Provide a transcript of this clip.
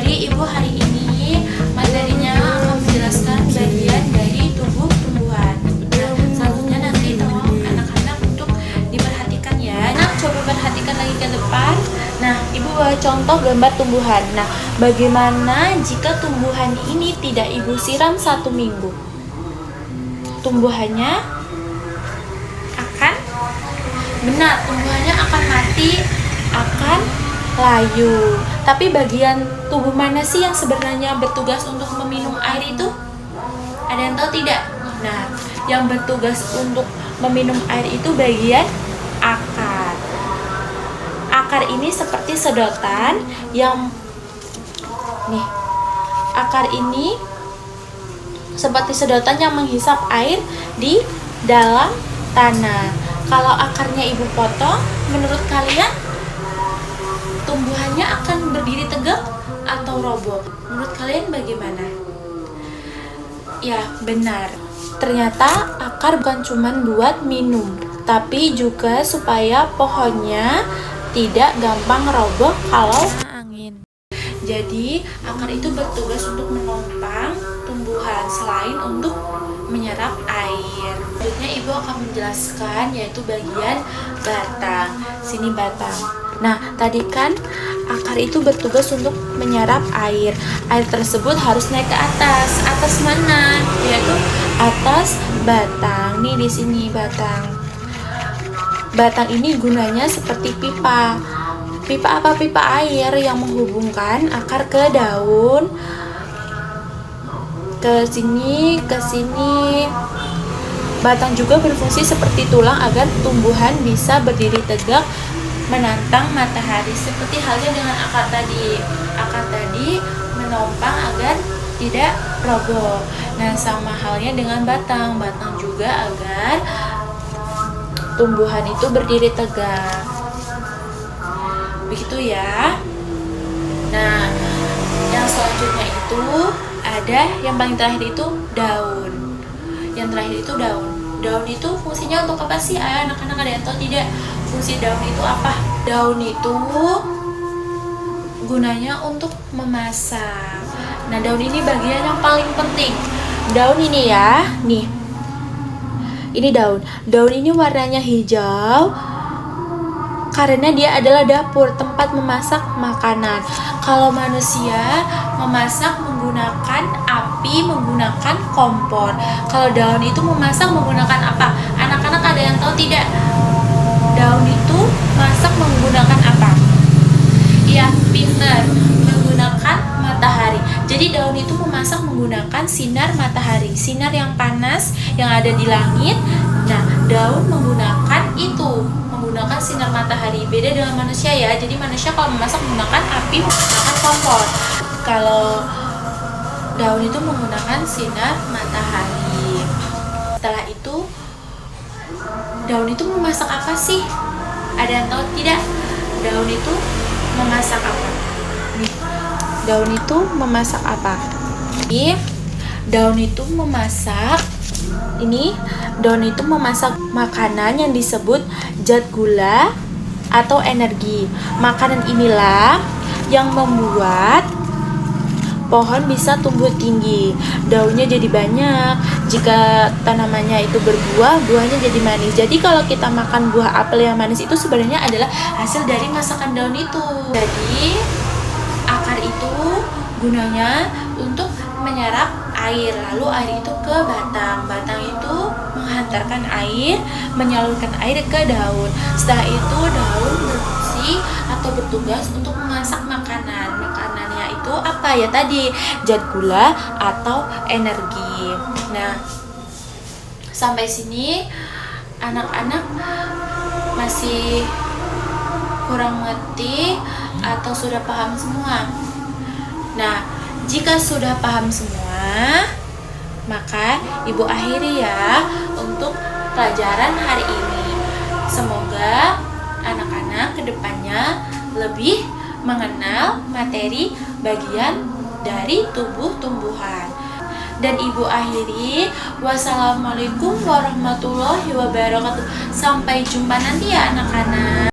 Jadi ibu hari ini materinya akan menjelaskan bagian dari tubuh tumbuhan. Nah, selanjutnya nanti tolong anak-anak untuk diperhatikan ya. Nah, coba perhatikan lagi ke depan. Nah, ibu bawa contoh gambar tumbuhan. Nah, bagaimana jika tumbuhan ini tidak ibu siram 1 minggu? Tumbuhannya akan tumbuhannya akan mati, akan layu. Tapi bagian tubuh mana sih yang sebenarnya bertugas untuk meminum air itu? Ada yang tahu tidak? Nah, yang bertugas untuk meminum air itu bagian akar. Akar ini seperti sedotan yang akar ini seperti sedotan yang menghisap air di dalam tanah. Kalau akarnya ibu potong, menurut kalian tumbuhannya akan berdiri tegak atau roboh? Menurut kalian bagaimana? Ya, benar. Ternyata akar bukan cuma buat minum, tapi juga supaya pohonnya tidak gampang roboh kalau angin. Jadi, akar itu bertugas untuk menopang tumbuhan selain untuk menyerap air. Selanjutnya ibu akan menjelaskan yaitu bagian batang. Sini batang. Nah, tadi kan akar itu bertugas untuk menyerap air. Air tersebut harus naik ke atas. Atas mana? Yaitu atas batang. Nih di sini batang. Batang ini gunanya seperti pipa. Pipa apa? Pipa air yang menghubungkan akar ke daun, ke sini, ke sini. Batang juga berfungsi seperti tulang agar tumbuhan bisa berdiri tegak menantang matahari, seperti halnya dengan akar tadi. Akar tadi menopang agar tidak roboh. Nah, sama halnya dengan batang. Batang juga agar tumbuhan itu berdiri tegak. Begitu ya. Nah, yang selanjutnya itu ada yang paling terakhir itu daun. Yang terakhir itu daun. Daun itu fungsinya untuk apa sih? Anak-anak ada yang tahu tidak? Fungsi daun itu apa? Daun itu gunanya untuk memasak. Nah, daun ini bagian yang paling penting. Daun ini ya, nih. Ini daun. Daun ini warnanya hijau karena dia adalah dapur, tempat memasak makanan. Kalau manusia memasak menggunakan api, menggunakan kompor. Kalau daun itu memasak menggunakan apa? Anak-anak ada yang tahu tidak? Daun itu masak menggunakan apa? Iya, pintar. Menggunakan matahari. Jadi daun itu memasak menggunakan sinar matahari, sinar yang panas yang ada di langit. Nah, daun menggunakan menggunakan sinar matahari. Beda dengan manusia ya. Jadi manusia kalau memasak menggunakan api, menggunakan kompor. Kalau daun itu menggunakan sinar matahari. Setelah itu, daun itu memasak apa sih? Ada yang tahu tidak? Daun itu memasak apa? Nih, daun itu memasak apa? Daun itu memasak daun itu memasak makanan yang disebut zat gula atau energi. Makanan inilah yang membuat pohon bisa tumbuh tinggi. Daunnya jadi banyak. Jika tanamannya itu berbuah, buahnya jadi manis. Jadi kalau kita makan buah apel yang manis itu sebenarnya adalah hasil dari masakan daun itu. Jadi akar itu gunanya untuk menyerap air, lalu air itu ke batang. Batang itu menghantarkan air, menyalurkan air ke daun. Setelah itu daun berfungsi atau bertugas untuk memasak makanan. Makanannya itu apa ya tadi? Zat gula atau energi. Nah, sampai sini anak-anak masih kurang mengerti atau sudah paham semua? Nah, jika sudah paham semua, maka ibu akhiri ya untuk pelajaran hari ini. Semoga anak-anak kedepannya lebih mengenal materi bagian dari tubuh tumbuhan. Dan ibu akhiri, wassalamualaikum warahmatullahi wabarakatuh. Sampai jumpa nanti ya anak-anak.